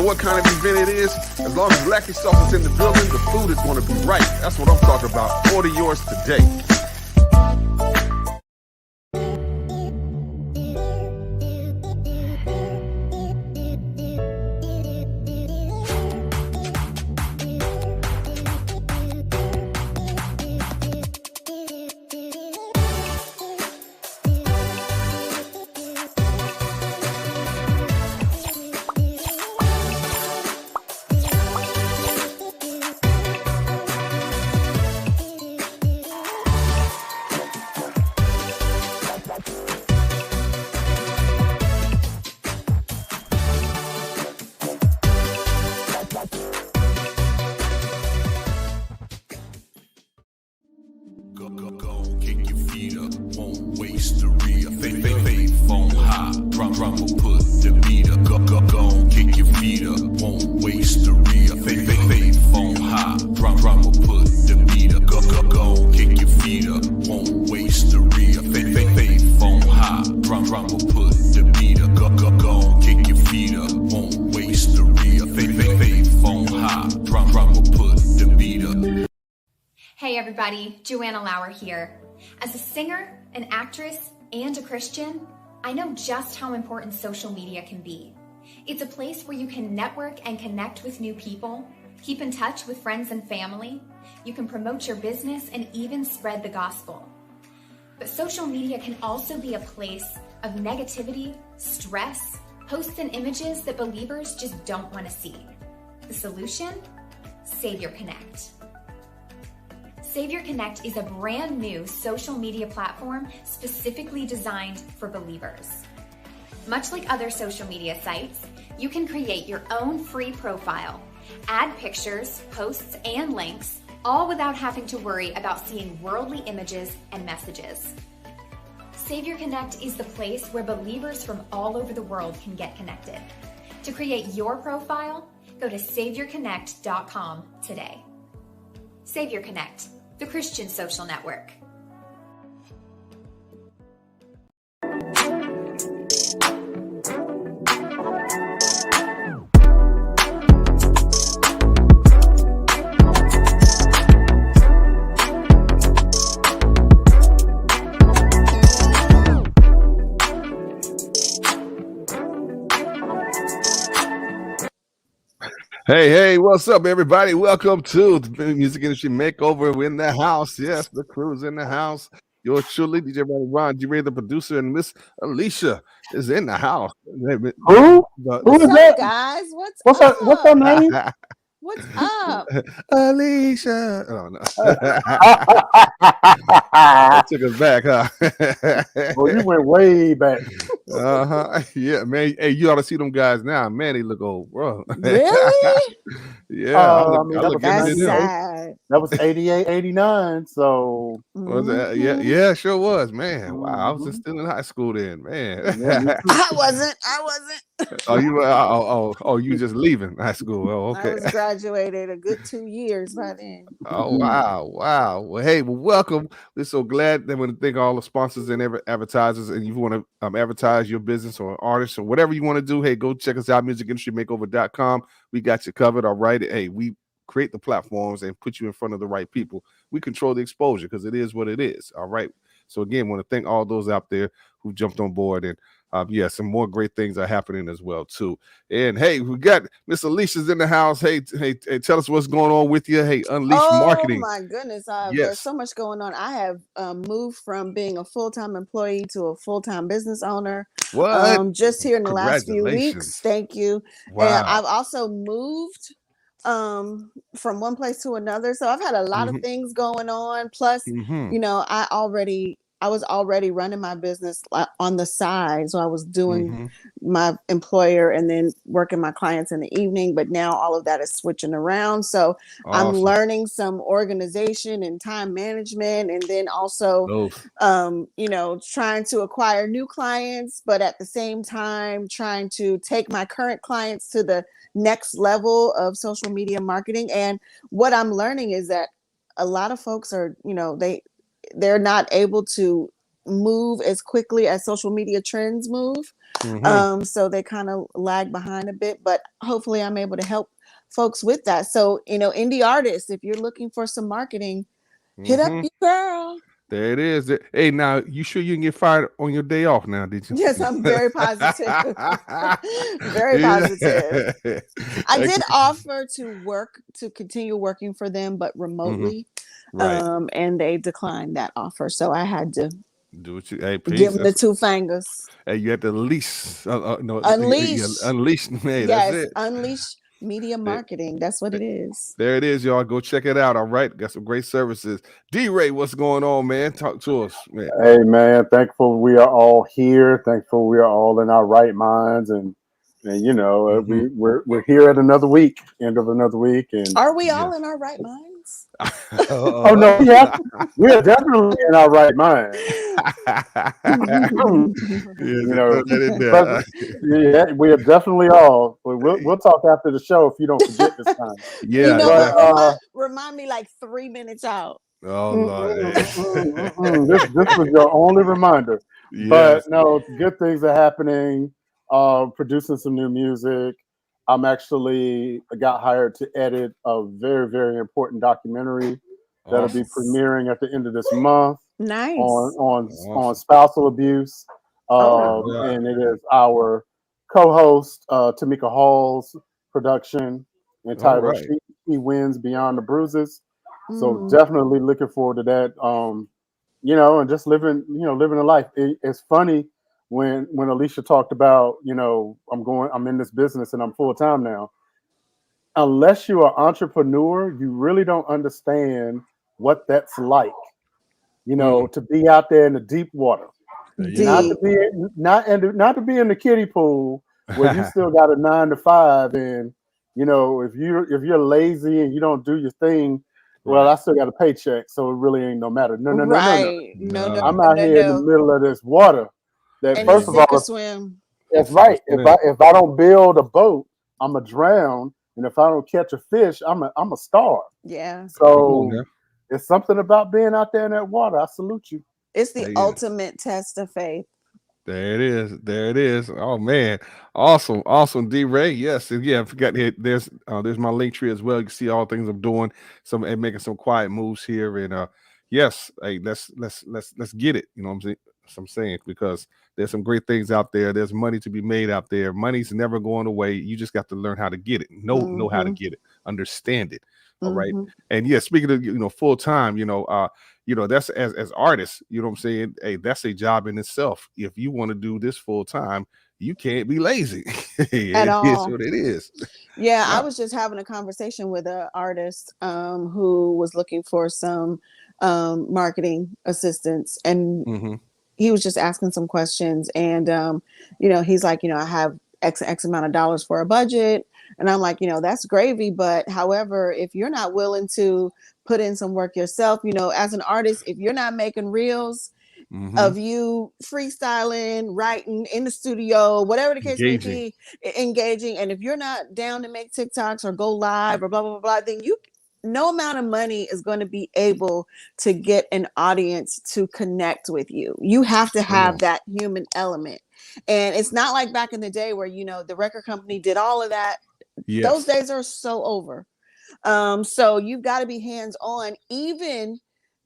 What kind of event it is, as long as Black Yourself is in the building, the food is going to be right. That's what I'm talking about. Order yours today. Hey everybody, Joanna Lauer here. As a singer, an actress, and a Christian, I know just how important social media can be. It's a place where you can network and connect with new people, keep in touch with friends and family, you can promote your business and even spread the gospel. But social media can also be a place of negativity, stress, posts and images that believers just don't want to see. The solution? Savior Connect. Savior Connect is a brand new social media platform specifically designed for believers. Much like other social media sites, you can create your own free profile, add pictures, posts, and links, all without having to worry about seeing worldly images and messages. Savior Connect is the place where believers from all over the world can get connected. To create your profile, go to SaviorConnect.com today. Savior Connect, the Christian social network. Hey, what's up, everybody? Welcome to the Music Industry Makeover. We're in the house. Yes, the crew's in the house. Yours truly, DJ Ron G. Ray, the producer, and Miss Alicia is in the house. Who? Who is that, guys? What's up? What's her name? What's up? Alicia. Oh, no. That took us back, huh? Well, you went way back. Yeah, man. Hey, you ought to see them guys now. Man, they look old, bro. Really? Yeah. That was 88, 89. So was that? Yeah, sure was, man. Wow, I was still in high school then, man. Yeah, I wasn't. Oh, you just leaving high school. Oh, okay. I was graduated a good 2 years by then. Oh, wow. Well, hey, welcome. We're so glad. I want to thank all the sponsors and advertisers. And if you want to advertise your business or artist or whatever you want to do, hey, go check us out, musicindustrymakeover.com. We got you covered. All right. Hey, we create the platforms and put you in front of the right people. We control the exposure because it is what it is. All right. So again, want to thank all those out there who jumped on board, and some more great things are happening as well too. And hey, we got Miss Alicia's in the house. Hey, tell us what's going on with you. Hey, Unleash Marketing. Oh my goodness, Yes. There's so much going on. I have moved from being a full-time employee to a full-time business owner. What? Just here in the last few weeks. Thank you. Wow. And I've also moved from one place to another. So I've had a lot of things going on. Plus, you know, I was already running my business on the side. So I was doing my employer and then working my clients in the evening. But now all of that is switching around. So I'm learning some organization and time management, and then also, you know, trying to acquire new clients, but at the same time, trying to take my current clients to the next level of social media marketing. And what I'm learning is that a lot of folks are, you know, they're not able to move as quickly as social media trends move. So they kind of lag behind a bit, but hopefully I'm able to help folks with that. So, you know, indie artists, if you're looking for some marketing, hit up your girl. There it is. Hey, now you sure you can get fired on your day off now, did you? Yes, I'm very positive. Very positive. I did offer to continue working for them, but remotely. And they declined that offer. So I had to do what you give them the two fingers. Hey, you had to unleash. Unleash. Hey, yes, that's it. Unleash media marketing. That's what it is. There it is, y'all. Go check it out. All right. Got some great services. D-Ray, what's going on, man? Talk to us, man. Hey, man. Thankful we are all here. Thankful we are all in our right minds. And you know, we're here at another week, end of another week. And are we all in our right minds? Oh no, we are definitely in our right mind. You know, we are definitely all. We'll talk after the show if you don't forget this time. Yeah, you know, remind me like 3 minutes out. Oh Lord, this was your only reminder. Yes. But no, good things are happening. Producing some new music. I'm actually got hired to edit a very, very important documentary that'll be premiering at the end of this month. Nice. On spousal abuse. And it is our co-host Tamika Hall's production entitled She Wins Beyond the Bruises. So definitely looking forward to that. You know, and just living a life. It's funny. When Alicia talked about, you know, I'm in this business and I'm full time now. Unless you're an entrepreneur, you really don't understand what that's like. You know, to be out there in the deep water, not to be in the kiddie pool where you still got a 9 to 5, and you know, if you're lazy and you don't do your thing, well, I still got a paycheck, so it really ain't no matter. No. I'm out here in the middle of this water. That and first of all, swim. That's right. If I don't build a boat, I'm a drown, and if I don't catch a fish, I'm a starve. Yeah. So it's something about being out there in that water. I salute you. It's the ultimate test of faith. There it is. Oh man, awesome, D-Ray. Yes, and I forgot there's my link tree as well. You can see all things I'm doing, and making some quiet moves here, and yes, hey, let's get it. You know what I'm saying, because there's some great things out there. There's money to be made out there. Money's never going away. You just got to learn how to get it. Know how to get it. Understand it. All right. And speaking of full time, that's as artists, you know what I'm saying? Hey, that's a job in itself. If you want to do this full time, you can't be lazy. At all. It is what it is. Yeah, I was just having a conversation with an artist who was looking for some marketing assistance, and he was just asking some questions, and he's like, I have X amount of dollars for a budget, and I'm like, that's gravy, but however, if you're not willing to put in some work yourself, as an artist, if you're not making reels of you freestyling, writing in the studio, whatever the case may be, engaging, and if you're not down to make TikToks or go live or blah blah blah, then no amount of money is going to be able to get an audience to connect with you. You have to have that human element. And it's not like back in the day where, the record company did all of that. Yes. Those days are so over. So you've got to be hands-on, even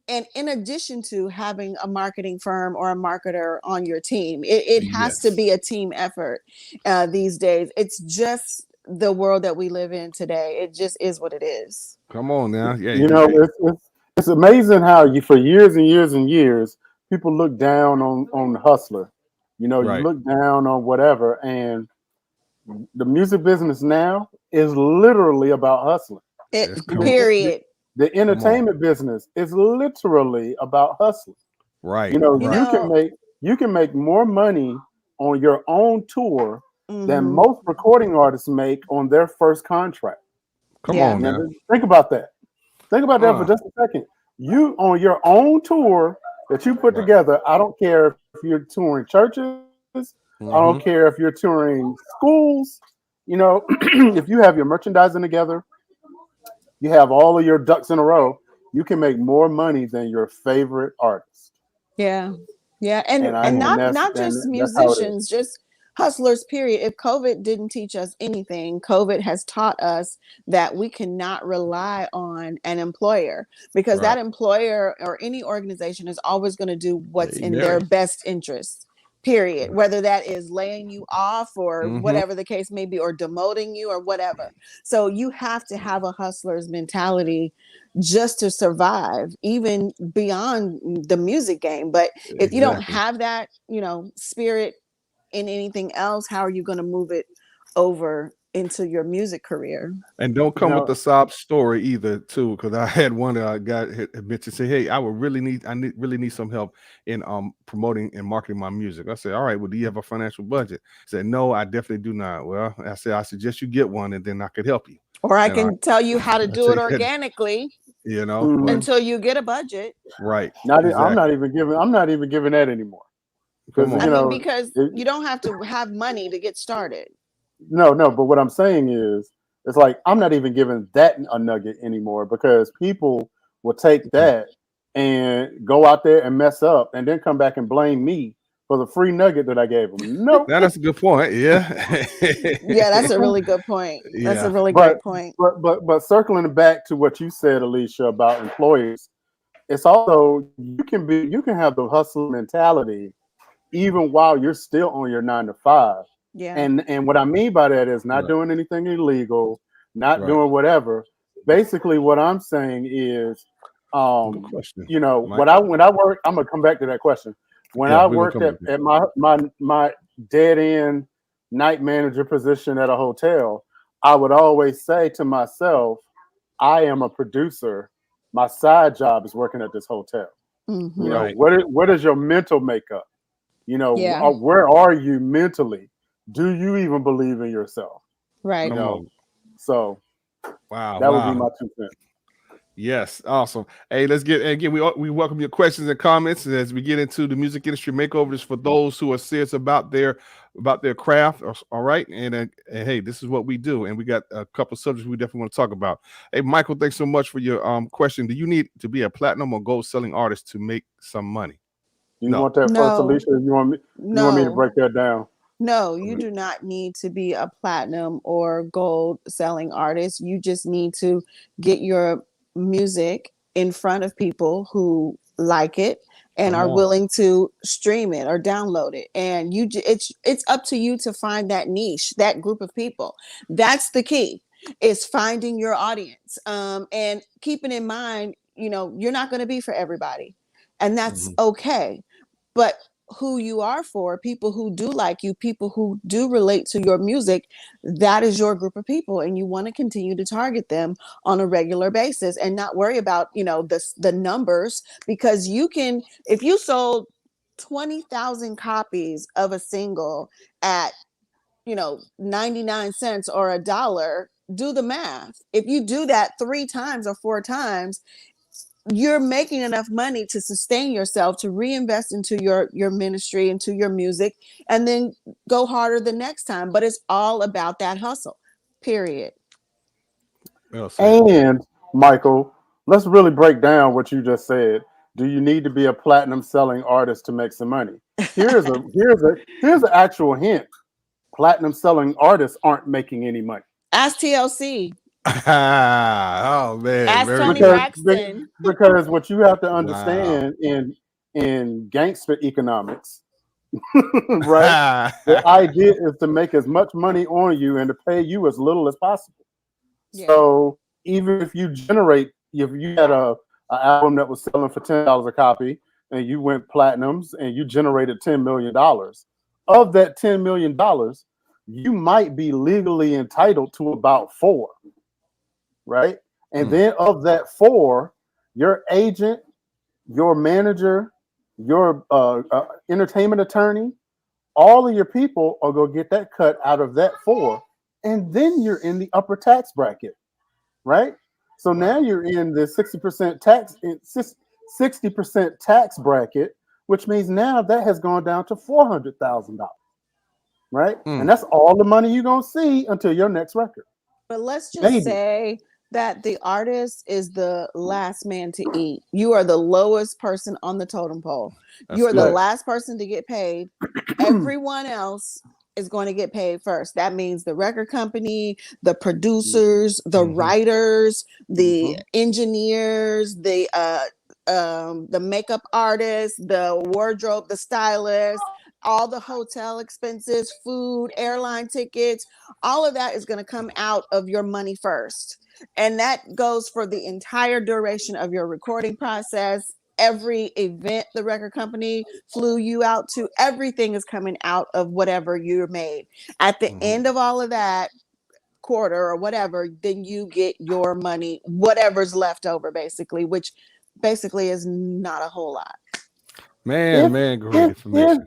and in addition to having a marketing firm or a marketer on your team. It has to be a team effort these days. It's just the world that we live in today. It just is what it is. Come on now. Yeah, it's amazing how for years and years and years, people look down on the hustler. You look down on whatever, and the music business now is literally about hustling. Period. The entertainment business is literally about hustling. Right. You know, right. you can make more money on your own tour than most recording artists make on their first contract. Come on now. Think about that. Think about that for just a second. You on your own tour that you put together. I don't care if you're touring churches. I don't care if you're touring schools. You know, if you have your merchandising together, you have all of your ducks in a row, you can make more money than your favorite artist. Yeah. Yeah. And not just musicians, just hustlers, period. If COVID didn't teach us anything, COVID has taught us that we cannot rely on an employer, because that employer or any organization is always going to do what's in their best interest. Period. Whether that is laying you off or whatever the case may be, or demoting you or whatever. So you have to have a hustler's mentality just to survive, even beyond the music game. But if you don't have that, you know, spirit in anything else, how are you going to move it over into your music career? And don't come with the sob story either, too, because I had one guy admit to say, "Hey, I really need some help in promoting and marketing my music." I said, "All right, well, do you have a financial budget?" He said, "No, I definitely do not." Well, I said, "I suggest you get one, and then I could help you, or I can tell you how to do it organically." You know, until you get a budget. Right. I'm not even giving that anymore. Because you don't have to have money to get started. No, but what I'm saying is, it's like I'm not even giving that a nugget anymore, because people will take that and go out there and mess up and then come back and blame me for the free nugget that I gave them. No, that's a good point. Yeah, yeah, that's a really good point. That's a really great point. But circling back to what you said, Alicia, about employers, it's also you can have the hustle mentality even while you're still on your 9 to 5. Yeah. And what I mean by that is not doing anything illegal, not doing whatever. Basically, what I'm saying is, you know, when I work, I'm gonna come back to that question. When I worked at my dead end night manager position at a hotel, I would always say to myself, I am a producer. My side job is working at this hotel. You know, what is your mental makeup? You know, where are you mentally? Do you even believe in yourself? Right. You know, so wow, that would be my 2 cents. Yes, awesome. Hey, let's get again. We welcome your questions and comments as we get into the music industry makeovers for those who are serious about their craft. All right, and hey, this is what we do, and we got a couple of subjects we definitely want to talk about. Hey, Michael, thanks so much for your question. Do you need to be a platinum or gold selling artist to make some money? You want that first, Alicia? You want me to break that down? No, you do not need to be a platinum or gold selling artist. You just need to get your music in front of people who like it and are willing to stream it or download it. And it's up to you to find that niche, that group of people. That's the key, is finding your audience. And keeping in mind, you know, you're not going to be for everybody, and that's okay. But who you are for, people who do like you, people who do relate to your music, that is your group of people, and you want to continue to target them on a regular basis and not worry about, you know, the numbers, because you can, if you sold 20,000 copies of a single at, you know, 99 cents or $1, do the math. If you do that 3 times or 4 times, you're making enough money to sustain yourself, to reinvest into your ministry, into your music, and then go harder the next time. But it's all about that hustle, period. And Michael, let's really break down what you just said. Do you need to be a platinum selling artist to make some money? Here's an actual hint. Platinum selling artists aren't making any money. Ask TLC. Oh man, ask Tony Braxton. Because what you have to understand in gangster economics, right? The idea is to make as much money on you and to pay you as little as possible. Yeah. So even if you had a album that was selling for $10 a copy and you went platinums and you generated $10 million, of that $10 million, you might be legally entitled to about 4, right? And then of that 4, your agent, your manager, your entertainment attorney, all of your people are going to get that cut out of that 4. And then you're in the upper tax bracket, right? So now you're in the 60% tax bracket, which means now that has gone down to $400,000, right? And that's all the money you're going to see until your next record. But let's just say that the artist is the last man to eat. You are the lowest person on the totem pole. You are the last person to get paid. Everyone else is going to get paid first. That means the record company, the producers, the writers, the engineers, the makeup artists, the wardrobe, the stylist, all the hotel expenses, food, airline tickets, all of that is going to come out of your money first. And that goes for the entire duration of your recording process. Every event the record company flew you out to, everything is coming out of whatever you made. At the end of all of that quarter or whatever, then you get your money, whatever's left over, basically, which basically is not a whole lot. Great information.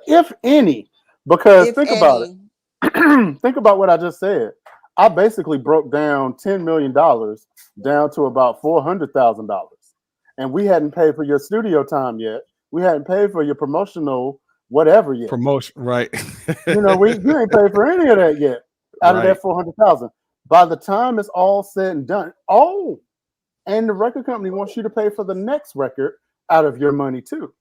If any, because think about it. Think about what I just said. I basically broke down $10 million down to about $400,000. And we hadn't paid for your studio time yet. We hadn't paid for your promotional whatever yet. Promotion, right. You ain't paid for any of that yet out of that $400,000. By the time it's all said and done, and the record company wants you to pay for the next record out of your money too.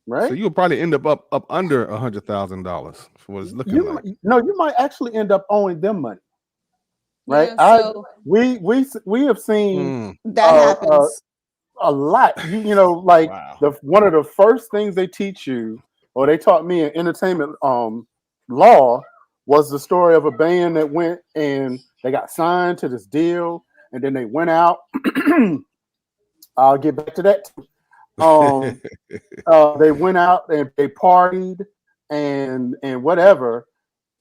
Right. So you'll probably end up under $100,000 for what it's looking like. No, you might actually end up owing them money. Right. Yeah, we have seen that happens a lot. One of the first things they teach you, or they taught me in entertainment law, was the story of a band that went and they got signed to this deal, and then they went out. I'll get back to that. They went out and they partied and whatever.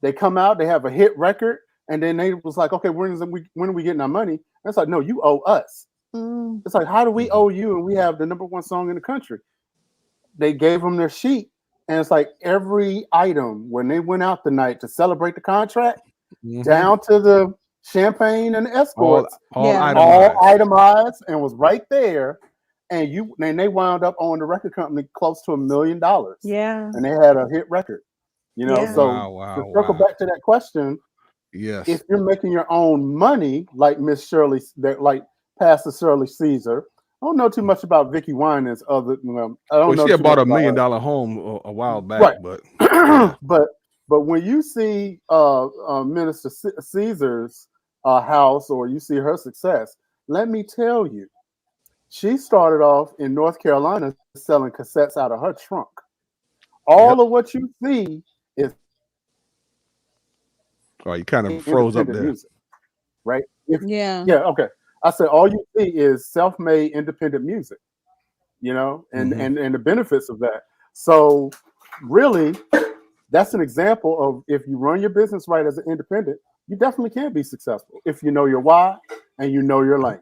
They come out, they have a hit record, and then they was like, okay, when are we getting our money? And it's like, no, you owe us. It's like, how do we owe you? And we have the #1 song in the country. They gave them their sheet, and it's like every item when they went out the night to celebrate the contract, down to the champagne and the escorts, all itemized and was right there. And they wound up owing the record company close to $1 million. Yeah. And they had a hit record. To circle back to that question, yes, if you're making your own money, like Miss Shirley, like Pastor Shirley Caesar, I don't know too much about Vicki Winans. I don't know. She had bought $1 million home a while back, right. but but when you see Minister Caesar's house, or you see her success, let me tell you, she started off in North Carolina selling cassettes out of her trunk. All of what you see is you kind of froze up there. Music, right? Okay. I said all you see is self-made independent music, and the benefits of that. So really, that's an example of, if you run your business right as an independent, you definitely can be successful if you know your why and you know your lane.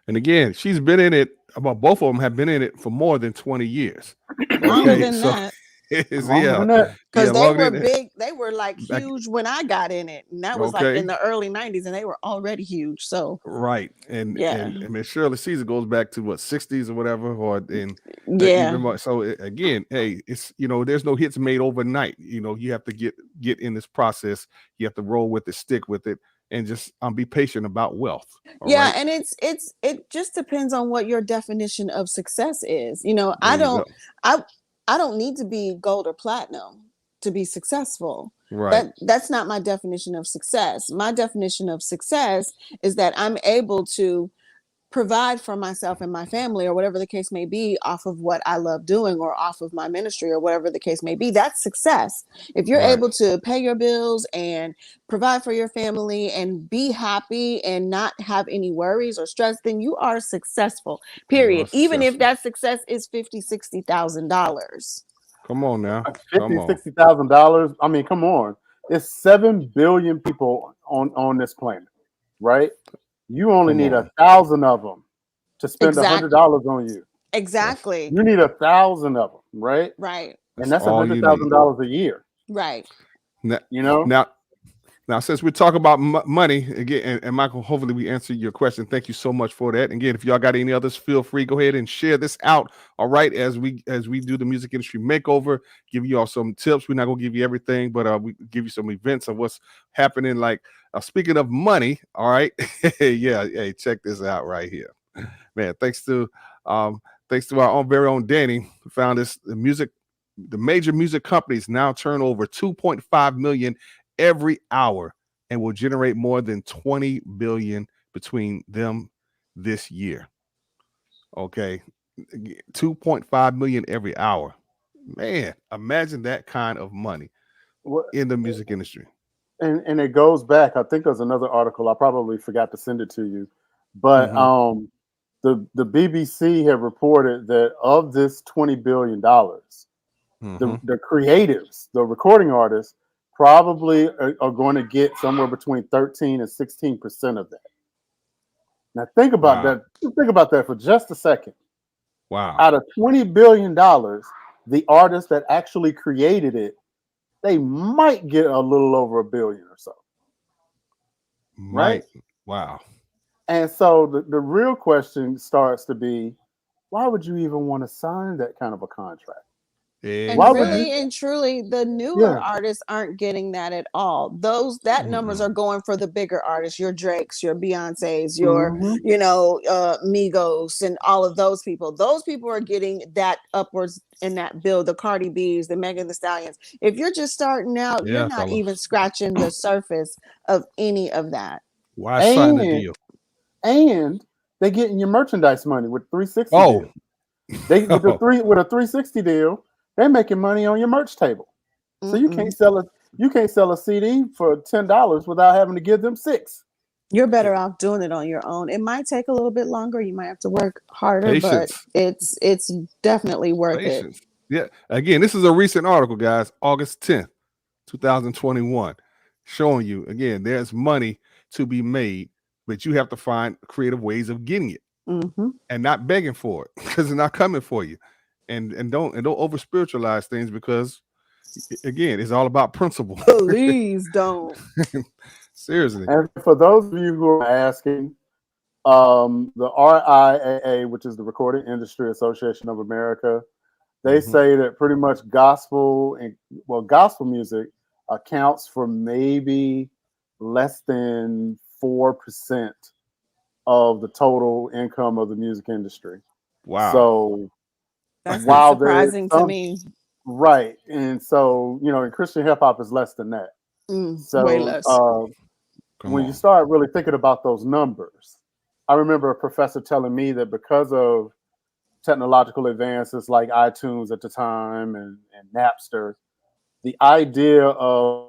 And again, she's been in it. Both of them have been in it for more than 20 years. Longer than that. Because they were big. They were like huge when I got in it, and that was like in the early '90s, and they were already huge. So and Miss Shirley Caesar goes back to what, 60s or whatever, So again, hey, it's there's no hits made overnight. You have to get in this process. You have to roll with it, stick with it, and just be patient about wealth. Right? And it just depends on what your definition of success is. I don't need to be gold or platinum to be successful. Right. That's not my definition of success. My definition of success is that I'm able to provide for myself and my family, or whatever the case may be, off of what I love doing, or off of my ministry, or whatever the case may be. That's success. If you're able to pay your bills and provide for your family and be happy and not have any worries or stress, then you are successful, period. Even if that success is $50,000, $60,000. Come on now. $50,000, $60,000. I mean, come on. It's 7 billion people on this planet, right? You only need 1,000 of them to spend $100 on you. Exactly. You need 1,000 of them, right? Right. And that's $100,000 a year. Right. Now, since we talk about money again, and Michael, hopefully we answered your question. Thank you so much for that. Again, if y'all got any others, feel free, go ahead and share this out. All right, as we do the music industry makeover, give you all some tips. We're not gonna give you everything, but we give you some events of what's happening. Like speaking of money, all right, yeah, hey, check this out right here, man. Thanks to our very own Danny, who found this. The major music companies now turn over 2.5 million every hour and will generate more than 20 billion between them this year. Okay, 2.5 million every hour. Man, imagine that kind of money in the music industry. And it goes back. I think there's another article. I probably forgot to send it to you, but the BBC have reported that of this $20 billion, the creatives, the recording artists, probably are going to get somewhere between 13 and 16% of that. Now think about that. Think about that for just a second. Wow. Out of $20 billion, the artists that actually created it, they might get a little over $1 billion or so. Right? Wow. And so the real question starts to be, why would you even want to sign that kind of a contract? And really and truly, the newer artists aren't getting that at all. That numbers are going for the bigger artists, your Drakes, your Beyoncés, your Migos, and all of those people. Those people are getting that upwards in that bill. The Cardi B's, the Megan Thee Stallions. If you're just starting out, you're not even scratching the surface of any of that. Why sign the deal? And they getting your merchandise money with 360. Oh, they with a 360 deal. They're making money on your merch table, so you can't sell a CD for $10 without having to give them $6. You're better off doing it on your own. It might take a little bit longer. You might have to work harder, but it's definitely worth it. Yeah. Again, this is a recent article, guys. August 10th, 2021, showing you again there's money to be made, but you have to find creative ways of getting it and not begging for it because it's not coming for you. And don't over spiritualize things because again, it's all about principle. Please don't. Seriously. And for those of you who are asking, the RIAA, which is the Recording Industry Association of America, they say that pretty much gospel music accounts for maybe less than 4% of the total income of the music industry. Wow. So that's not surprising to me. Right. And so, in Christian hip hop is less than that. So way less. When you start really thinking about those numbers, I remember a professor telling me that because of technological advances like iTunes at the time and Napster, the idea of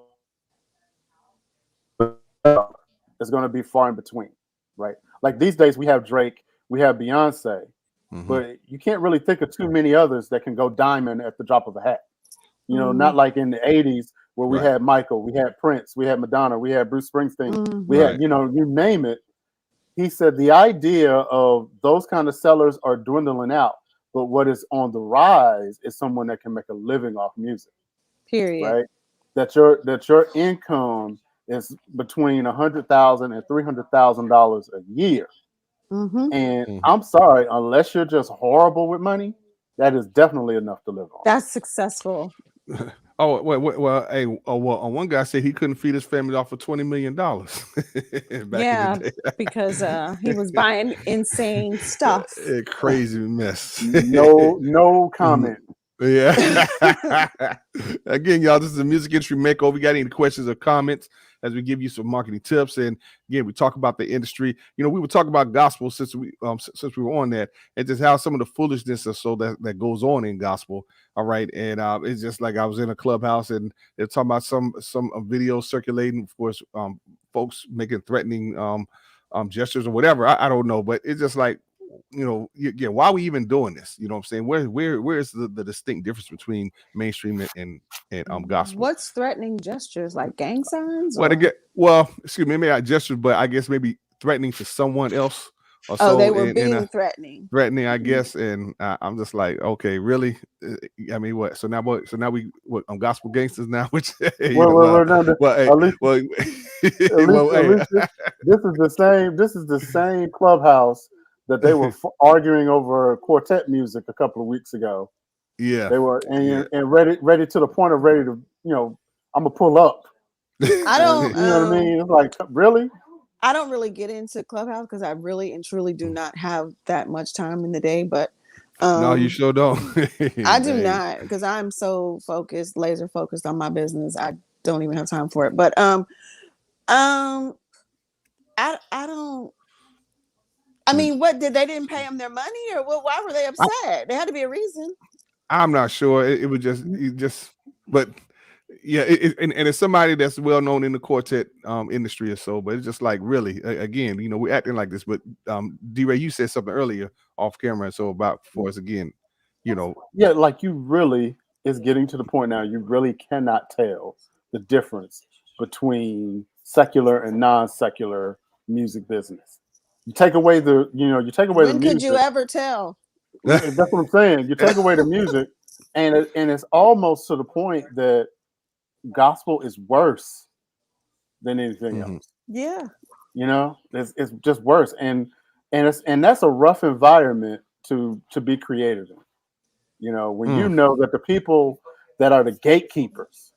is going to be far in between, right? Like these days we have Drake, we have Beyonce, but you can't really think of too many others that can go diamond at the drop of a hat. Not like in the 80s where we had Michael, we had Prince, we had Madonna, we had Bruce Springsteen, we had, you name it. He said the idea of those kind of sellers are dwindling out, but what is on the rise is someone that can make a living off music. Period. Right? That your income is between $100,000 and $300,000 a year. And I'm sorry, unless you're just horrible with money, that is definitely enough to live on. That's successful. Oh, one guy said he couldn't feed his family off of $20 million. Because he was buying insane stuff. A crazy mess. No comment. Yeah. Again, y'all, this is a music industry makeover. We got any questions or comments as we give you some marketing tips? And again, we talk about the industry. We were talking about gospel since we were on that, and just how some of the foolishness or so that goes on in gospel. All right, and it's just like I was in a clubhouse and they're talking about some videos circulating. Of course, folks making threatening gestures or whatever. I don't know, but it's just like, yeah, why are we even doing this? You know what I'm saying? Where's the distinct difference between mainstream and gospel? What's threatening gestures, like gang signs? Excuse me, maybe not gestures, but I guess maybe threatening to someone else. Or so they were being threatening, I guess, and I'm just like, okay, really? I mean, what? So now we gospel gangsters now? Which at least this is the same clubhouse that they were arguing over quartet music a couple of weeks ago. Yeah, they were and ready to the point of ready to I'm gonna pull up. I don't, you know what I mean? It's like, really? I don't really get into Clubhouse because I really and truly do not have that much time in the day. But no, you sure don't. I do not, because I'm so laser focused on my business. I don't even have time for it. But I don't. I mean, what they didn't pay them their money, or what? Why were they upset? There had to be a reason. I'm not sure. It was just, but. Yeah, and it's somebody that's well known in the quartet industry or so, but it's just like, really, again, we're acting like this. But D-Ray, you said something earlier off camera, so about for us again, Yeah, like you really is getting to the point now. You really cannot tell the difference between secular and non-secular music business. You take away the music. When could you ever tell? That's what I'm saying. You take away the music, and it's almost to the point that gospel is worse than anything else. Yeah, it's just worse, and that's a rough environment to be creative in. When you know that the people that are the gatekeepers,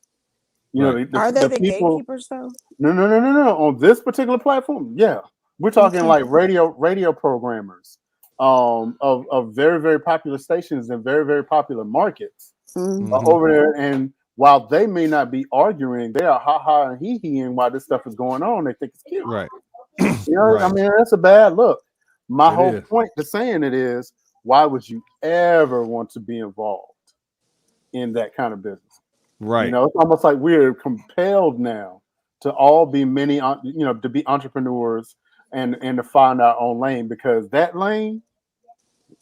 are they the gatekeepers though? No. On this particular platform, yeah, we're talking like radio programmers of very, very popular stations and very, very popular markets over there. And while they may not be arguing, they are ha-ha and hee-heeing while this stuff is going on. They think it's cute. Right. Right. I mean, that's a bad look. My whole point to saying it is, why would you ever want to be involved in that kind of business? Right. It's almost like we're compelled now to all be to be entrepreneurs and to find our own lane, because that lane,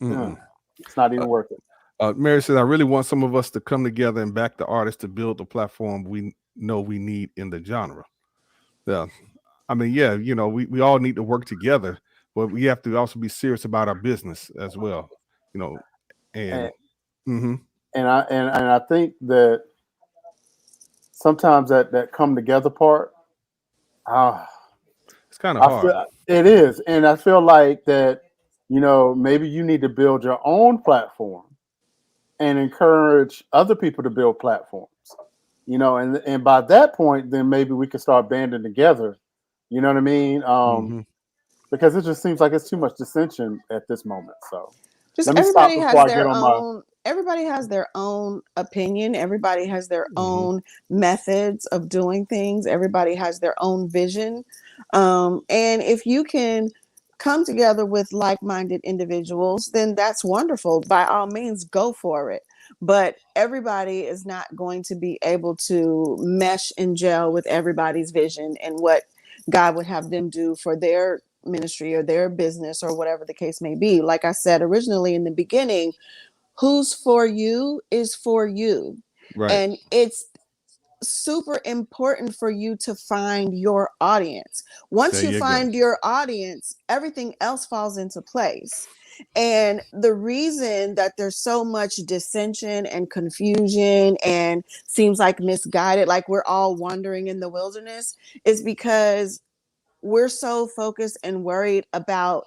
it's not even worth it. Mary says, I really want some of us to come together and back the artists to build the platform we know we need in the genre. Yeah. I mean, yeah, we all need to work together, but we have to also be serious about our business as well, and I think that sometimes that come together part, it's kind of hard. It is. And I feel like that, maybe you need to build your own platform and encourage other people to build platforms, and by that point, then maybe we can start banding together. You know what I mean? Because it just seems like it's too much dissension at this moment. So everybody has their own opinion. Everybody has their own methods of doing things. Everybody has their own vision. And if you can come together with like-minded individuals, then that's wonderful. By all means, go for it. But everybody is not going to be able to mesh and gel with everybody's vision and what God would have them do for their ministry or their business or whatever the case may be. Like I said originally in the beginning, who's for you is for you. Right. And it's super important for you to find your audience. Once you find your audience, everything else falls into place. And the reason that there's so much dissension and confusion and seems like misguided, like we're all wandering in the wilderness, is because we're so focused and worried about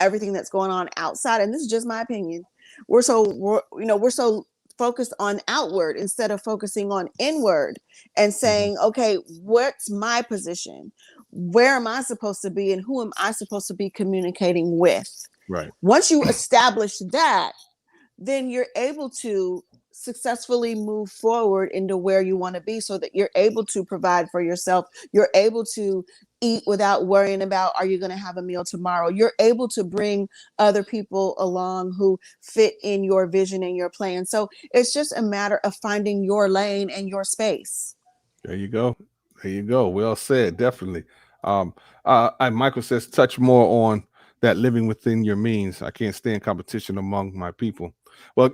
everything that's going on outside. And this is just my opinion. We're so focused on outward instead of focusing on inward and saying, okay, what's my position? Where am I supposed to be? And who am I supposed to be communicating with? Right. Once you establish that, then you're able to successfully move forward into where you want to be, so that you're able to provide for yourself. You're able to eat without worrying about, are you going to have a meal tomorrow? You're able to bring other people along who fit in your vision and your plan. So it's just a matter of finding your lane and your space. There you go. Well said. Definitely. Michael says, touch more on that living within your means. I can't stand competition among my people. Well,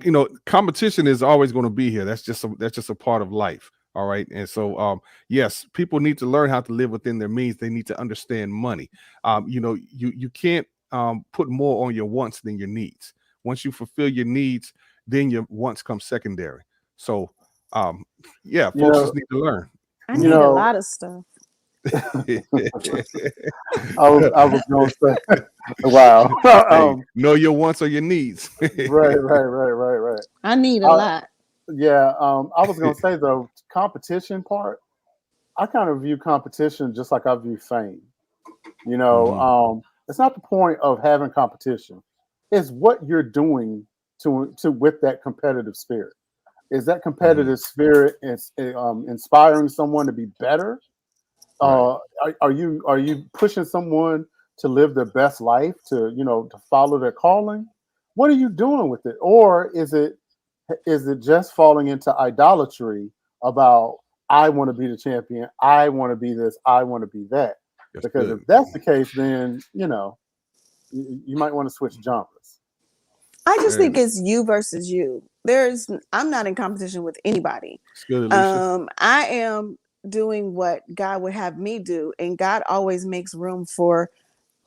competition is always going to be here. That's just a part of life. All right. And so, yes, people need to learn how to live within their means. They need to understand money. You can't put more on your wants than your needs. Once you fulfill your needs, then your wants come secondary. So, yeah, folks just need to learn. I need a lot of stuff. I was going to say, wow. Know your wants or your needs. Right. I need a lot. Yeah, I was going to say, though, competition part, I kind of view competition just like I view fame. It's not the point of having competition. It's what you're doing to with that competitive spirit. Is that competitive spirit inspiring someone to be better? Right. Are you pushing someone to live their best life, to follow their calling? What are you doing with it? Or is it just falling into idolatry about, I want to be the champion, I want to be this, I want to be that? That's because good. If that's the case, then you might want to switch genres. I just think it's you versus you. I'm not in competition with anybody. Good, I am doing what God would have me do, and God always makes room for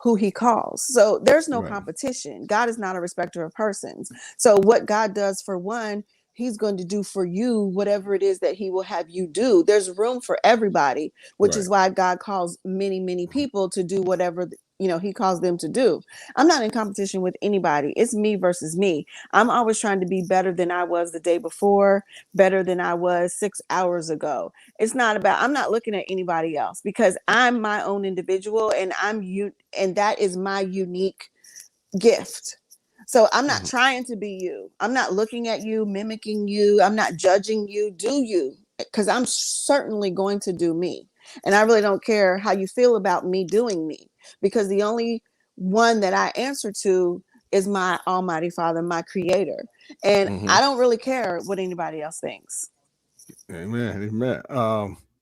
who he calls. So there's no competition. God is not a respecter of persons. So what God does for one, he's going to do for you whatever it is that he will have you do. There's room for everybody, which is why God calls many, many people to do whatever he calls them to do. I'm not in competition with anybody. It's me versus me. I'm always trying to be better than I was the day before, better than I was 6 hours ago. I'm not looking at anybody else, because I'm my own individual, and and that is my unique gift. So I'm not trying to be you. I'm not looking at you, mimicking you. I'm not judging you. Do you? Because I'm certainly going to do me. And I really don't care how you feel about me doing me, because the only one that I answer to is my Almighty Father, my Creator. And I don't really care what anybody else thinks. Amen.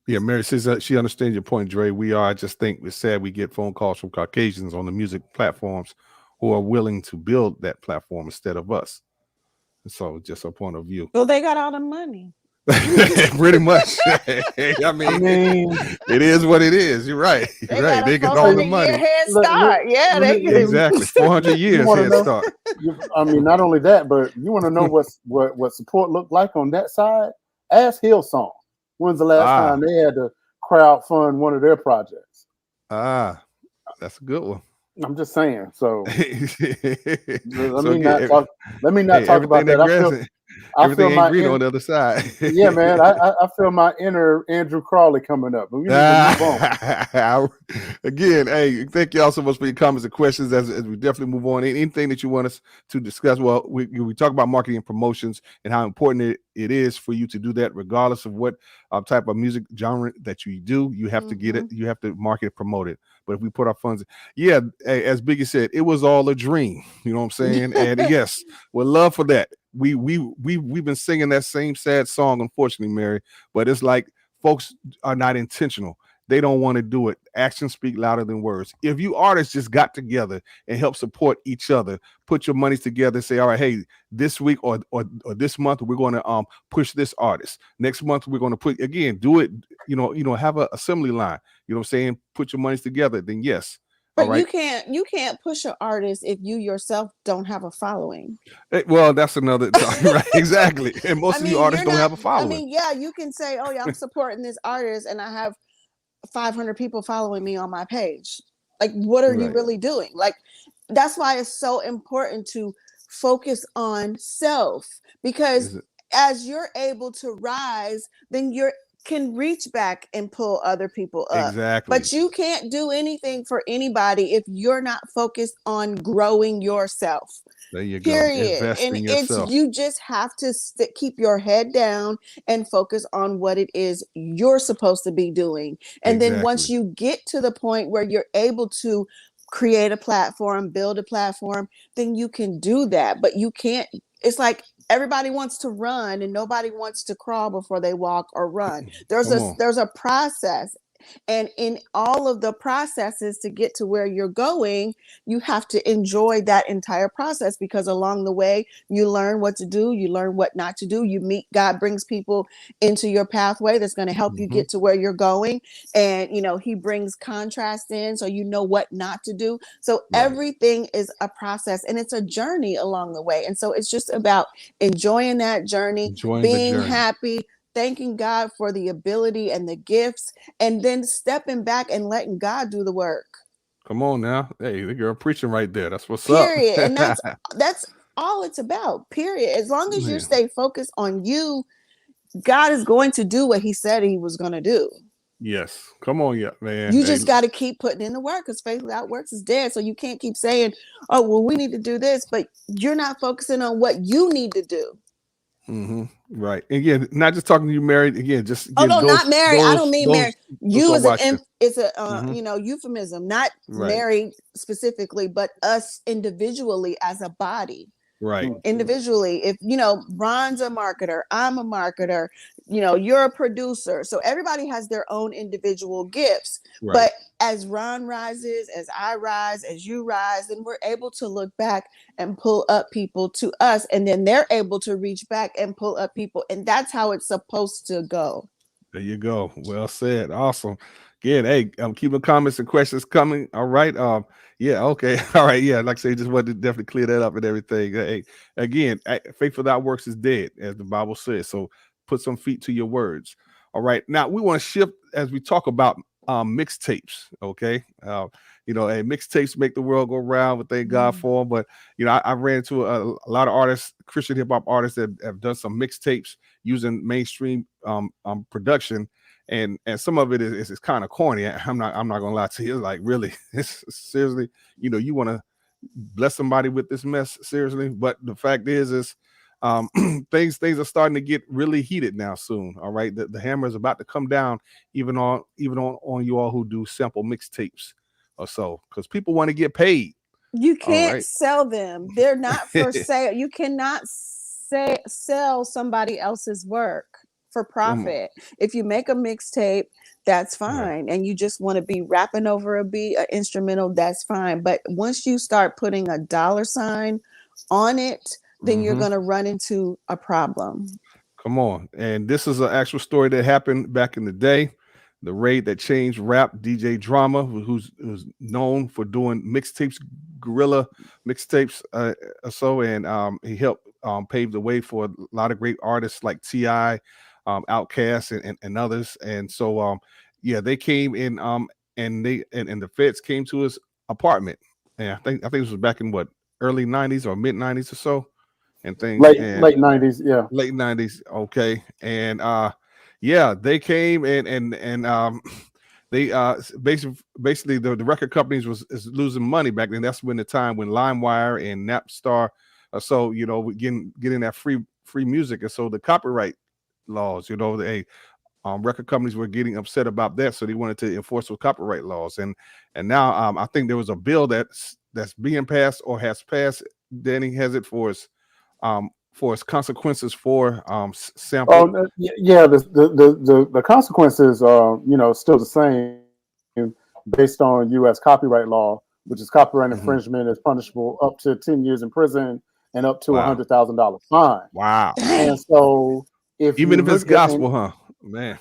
Yeah, Mary says that she understands your point, Dre. I just think it's sad we get phone calls from Caucasians on the music platforms who are willing to build that platform instead of us. So just a point of view. Well, they got all the money. Pretty much. I mean, it is what it is. You're right. They got all the money. Head start. Exactly. 400 years head start. Not only that, but you want to know what support looked like on that side? Ask Hillsong. When's the last time they had to crowd fund one of their projects? That's a good one. I'm just saying. So let me not talk about that. Everything ain't green on the other side. Yeah, man. I feel my inner Andrew Crawley coming up. But we need to move on. Again, hey, thank y'all so much for your comments and questions as we definitely move on. Anything that you want us to discuss? Well, we talk about marketing and promotions and how important it is for you to do that, regardless of what type of music genre that you do. You have to get it. You have to market it, promote it. But if we put our funds, as Biggie said, it was all a dream. You know what I'm saying? And yes, we'd love for that. We've been singing that same sad song, unfortunately, Mary. But it's like folks are not intentional. They don't want to do it. Actions speak louder than words. If you artists just got together and help support each other, put your monies together, say, all right, hey, this week or this month we're going to push this artist. Next month we're going to do it. Have an assembly line. You know what I'm saying? Put your monies together. Then yes. But you can't push an artist if you yourself don't have a following. Well, that's another right? Exactly. And most of you artists don't have a following. You can say, oh yeah, I'm supporting this artist and I have 500 people following me on my page. Like, what are you really doing? Like, that's why it's so important to focus on self, because as you're able to rise, then you can reach back and pull other people up. Exactly. But you can't do anything for anybody if you're not focused on growing yourself. There you go. Period. Invest and in yourself. You just have to keep your head down and focus on what it is you're supposed to be doing. And then once you get to the point where you're able to create a platform, build a platform, then you can do that. But you can't. It's like everybody wants to run and nobody wants to crawl before they walk or run. There's a process. And in all of the processes to get to where you're going, you have to enjoy that entire process, because along the way, you learn what to do, you learn what not to do. You meet, God brings people into your pathway that's going to help you get to where you're going. And, he brings contrast in so you know what not to do. So everything is a process, and it's a journey along the way. And so it's just about enjoying that journey, being happy, thanking God for the ability and the gifts, and then stepping back and letting God do the work. Come on now. Hey, the girl preaching right there. That's what's period. up. And that's all it's about. Period. As long as you stay focused on you, God is going to do what he said he was going to do. Yes. Come on, yeah, man. You just got to keep putting in the work, because faith without works is dead. So you can't keep saying, oh, well, we need to do this, but you're not focusing on what you need to do. Right. Again, not just talking to you married. Again, just not married. I don't mean married. You is a euphemism, not married specifically, but us individually as a body. Right. Individually, if Ron's a marketer, I'm a marketer, you're a producer. So everybody has their own individual gifts. Right. But as Ron rises, as I rise, as you rise, then we're able to look back and pull up people to us. And then they're able to reach back and pull up people. And that's how it's supposed to go. There you go. Well said. Awesome. Again, hey, I'm keeping comments and questions coming. All right. Yeah. Okay. All right. Yeah. Like I say, just wanted to definitely clear that up and everything. Hey, again, faith without works is dead, as the Bible says. So put some feet to your words. All right. Now we want to shift as we talk about mixtapes. Okay. Mixtapes make the world go round. We thank God for them. But I ran into a lot of artists, Christian hip hop artists, that have done some mixtapes using mainstream production. And some of it is kind of corny. I'm not gonna lie to you. It's like, really, it's seriously, you want to bless somebody with this mess, seriously. But the fact is things are starting to get really heated now soon. All right, the hammer is about to come down, even on you all who do sample mixtapes or so, because people want to get paid. You can't sell them. They're not for sale. You cannot sell somebody else's work for profit. If you make a mixtape, that's fine. And you just want to be rapping over a beat, an instrumental, that's fine. But once you start putting a $sign on it, then you're going to run into a problem. Come on. And this is an actual story that happened back in the day. The raid that changed rap, DJ Drama, who's known for doing mixtapes, guerrilla mixtapes or so. And he helped pave the way for a lot of great artists like T.I., Outkast and others. And so they came in and the feds came to his apartment. And I think this was back in early 90s or mid 90s or so, and things late 90s, late 90s. Okay. And they came and they basically the record companies is losing money back then. That's when the time when LimeWire and Napstar getting that free music. And so the copyright laws, record companies were getting upset about that, so they wanted to enforce those copyright laws. And now I think there was a bill that's being passed or has passed. Danny has it for its consequences for sample. The consequences are still the same based on U.S. copyright law, which is copyright infringement is punishable up to 10 years in prison and up to $100,000 fine. Wow! And so even if it's gospel, man,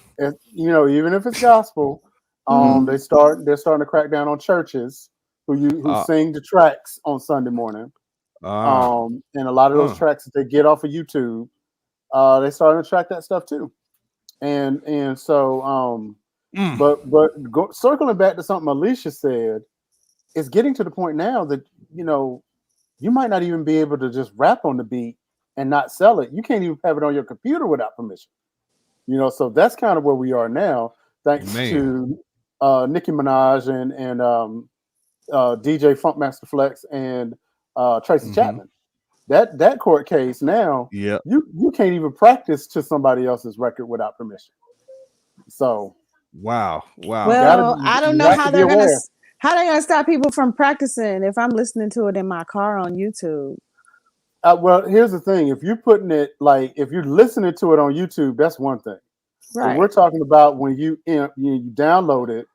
even if it's gospel, they're starting to crack down on churches who sing the tracks on Sunday morning. And a lot of those tracks that they get off of YouTube, they starting to track that stuff too. And so circling back to something Alicia said, it's getting to the point now that you might not even be able to just rap on the beat and not sell it. You can't even have it on your computer without permission. So that's kind of where we are now, thanks to Nicki Minaj and DJ Funkmaster Flex and Tracy Chapman. That court case now, you can't even practice to somebody else's record without permission. So wow. Well, I don't know how they're gonna stop people from practicing if I'm listening to it in my car on YouTube. Well, here's the thing: if you're putting it if you're listening to it on YouTube, that's one thing. Right. We're talking about when you download it,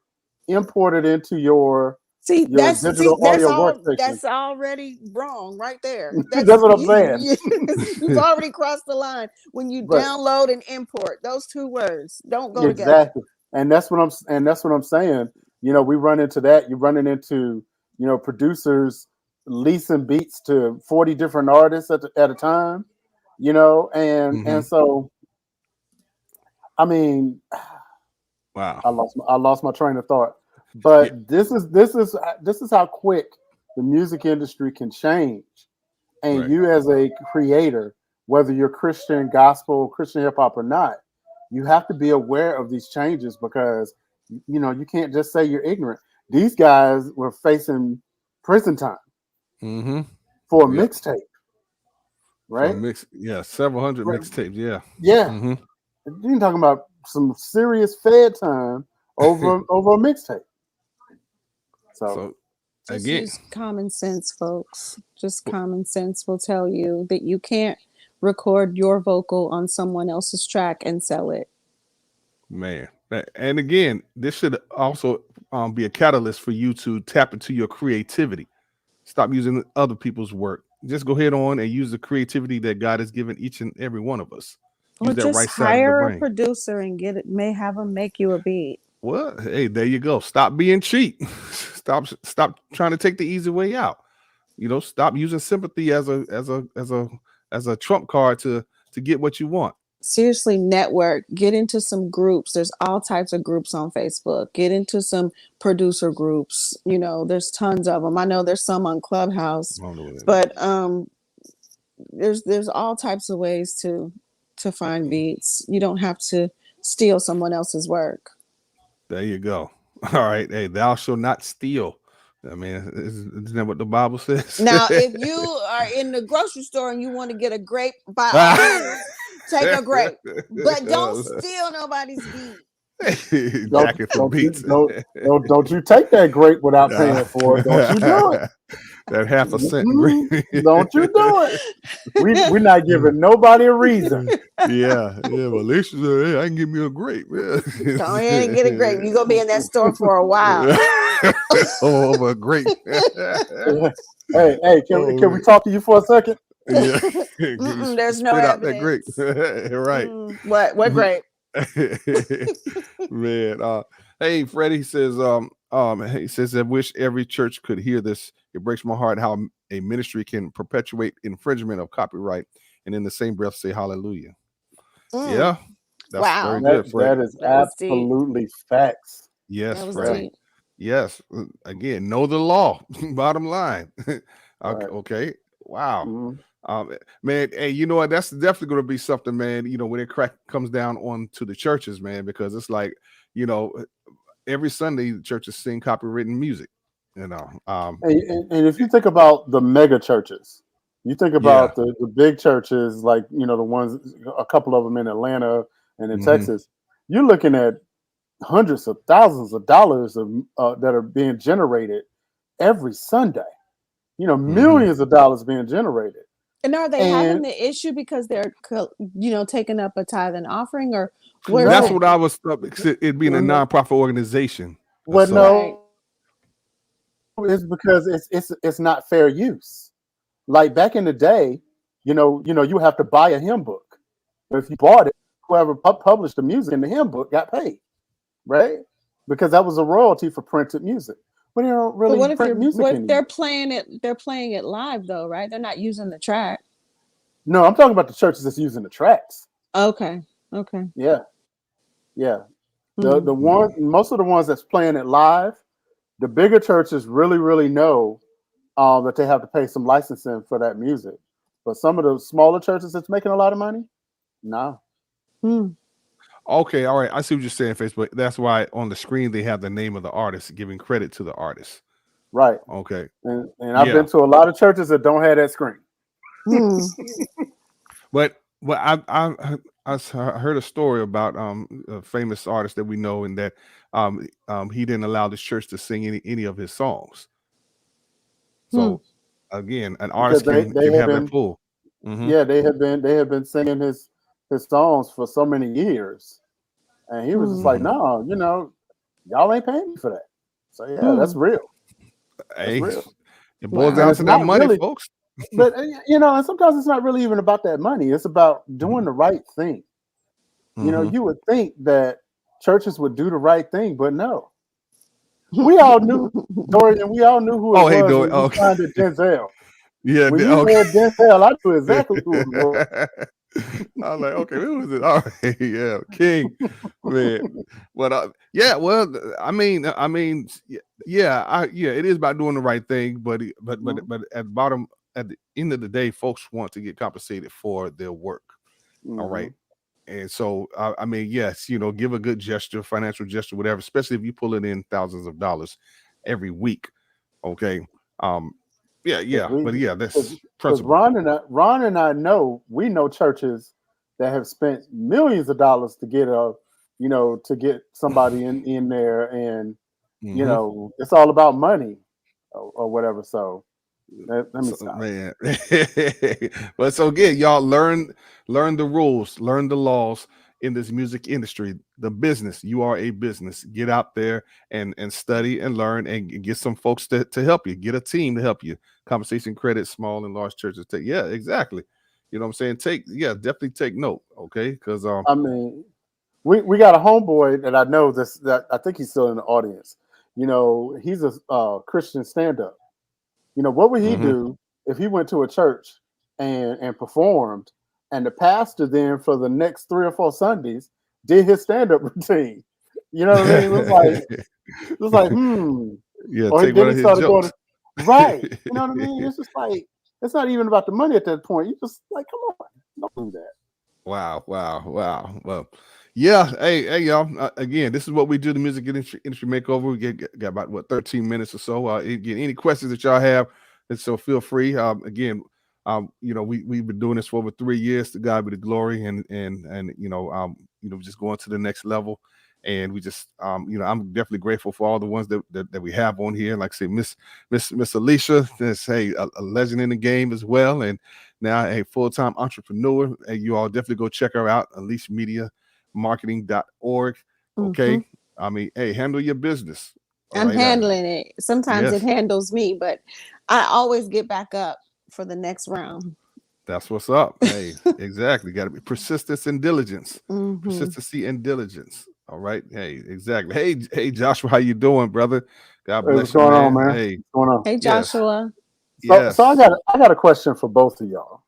import it into your digital audio workstation. That's already wrong right there. That's what I'm saying. You've already crossed the line when you download and import. Those two words don't go together. Exactly. And that's what I'm saying. You know, we run into that. You're running into, producers leasing beats to 40 different artists at a time, and so I mean, wow. I lost my train of thought. But this is how quick the music industry can change. And you as a creator, whether you're Christian, gospel, Christian hip hop or not, you have to be aware of these changes because you can't just say you're ignorant. These guys were facing prison time for a mixtape, right? Several hundred mixtapes. Yeah. You're talking about some serious fed time over a mixtape. So just again, use common sense, folks. Just common sense will tell you that you can't record your vocal on someone else's track and sell it. Man. And again, this should also be a catalyst for you to tap into your creativity. Stop using other people's work. Just go ahead on and use the creativity that God has given each and every one of us. Or just hire a producer and have them make you a beat. Well, hey, there you go. Stop being cheap. Stop trying to take the easy way out. Stop using sympathy as a trump card to get what you want. Seriously, network. Get into some groups. There's all types of groups on Facebook. Get into some producer groups. There's tons of them. I know there's some on Clubhouse, but there's all types of ways to find beats. You don't have to steal someone else's work. There you go. All right. Hey, thou shalt not steal. I mean, isn't that what the Bible says? Now, if you are in the grocery store and you want to get a grape, by all means, take a grape. But don't steal nobody's beat. Don't you take that grape without paying for it. Don't you do it. That half a cent grape. Don't you do it. We're not giving nobody a reason. Yeah. Well, Alicia said, hey, I can give me a grape. Go ahead and get a grape. You're going to be in that store for a while. A grape. Hey, can we talk to you for a second? Yeah. There's no evidence. That grape. Right. What grape? Man, hey, Freddie says, he says, I wish every church could hear this. It breaks my heart how a ministry can perpetuate infringement of copyright and in the same breath say hallelujah. Yeah. That's wow. Very good, that is absolutely facts. Yes, Freddie. Yes. Again, know the law. Bottom line. Okay. Wow. Man, hey, you know what? That's definitely going to be something, man. When it comes down on to the churches, man, because it's like, every Sunday the churches sing copywritten music. And if you think about the mega churches, you think about the big churches, like the ones, a couple of them in Atlanta and in Texas. You're looking at hundreds of thousands of dollars that are being generated every Sunday. Millions of dollars being generated. And are they having the issue because they're, taking up a tithe and offering, or where? That's what I was. It being a nonprofit organization. Well, no, it's because it's not fair use. Like back in the day, you have to buy a hymn book. But if you bought it, whoever published the music in the hymn book got paid, right? Because that was a royalty for printed music. But they don't really print music anymore. They're playing it live though, right? They're not using the track. No, I'm talking about the churches that's using the tracks. Okay. Yeah. Most of the ones that's playing it live, the bigger churches really, really know that they have to pay some licensing for that music. But some of the smaller churches that's making a lot of money, no. Okay, all right. I see what you're saying, Facebook. That's why on the screen they have the name of the artist, giving credit to the artist. Right. Okay. And I've been to a lot of churches that don't have that screen. But I heard a story about a famous artist that we know, and that he didn't allow the church to sing any of his songs. So again, an artist can have that pull. Yeah, they have been singing his songs for so many years And he was just like, no, y'all ain't paying me for that. So yeah, that's real. That's Hey, real. it boils down to that money, really, folks. But and sometimes it's not really even about that money. It's about doing the right thing. You would think that churches would do the right thing, but no. We all knew Dorian. We all knew who it was when we signed to Denzel. Yeah, when you said Denzel, I knew exactly who it was. I was like, okay, who was it? All right, yeah, King, man. But yeah, well, I mean, yeah, it is about doing the right thing, but at the end of the day, folks want to get compensated for their work. All right. And so, I mean, yes, give a good gesture, financial gesture, whatever, especially if you pull it in thousands of dollars every week. Okay. Yeah. But yeah, that's principle. Ron and I know churches that have spent millions of dollars to get to get somebody in there, and it's all about money or whatever. So let me stop. Man. But so again, y'all learn the rules, learn the laws in this music industry, the business. You are a business. Get out there and study and learn and get some folks to help you. Get a team to help you. Conversation Credit, small and large churches. Yeah, exactly. You know what I'm saying? Definitely take note. Okay, because I mean, we got a homeboy that I know that I think he's still in the audience. He's a Christian stand-up. What would he do if he went to a church and performed, and the pastor then for the next 3 or 4 Sundays did his stand-up routine? You know what I mean? It was like, Yeah, or take one of his jokes. Right. You know what I mean? It's just like, it's not even about the money at that point. You just like, come on, don't do that. Wow. Well, yeah. Hey, y'all. Again, this is what we do. The music industry makeover. We got about 13 minutes or so. Again, any questions that y'all have, and so feel free. Again, we've been doing this for over 3 years. To God be the glory, and just going to the next level. And we just, I'm definitely grateful for all the ones that we have on here. Like I say, Miss Alicia, that's a legend in the game as well, and now a full-time entrepreneur. And you all definitely go check her out, AliciaMediaMarketing.org. Okay, I mean, hey, handle your business. I'm handling it. Sometimes it handles me, but I always get back up for the next round. That's what's up. Hey, exactly. Got to be persistence and diligence. Persistency and diligence. All right. Hey, exactly. Hey, Joshua, how you doing, brother? God bless what's going on, man? Hey, what's going on? Hey, Joshua. So I got a question for both of y'all.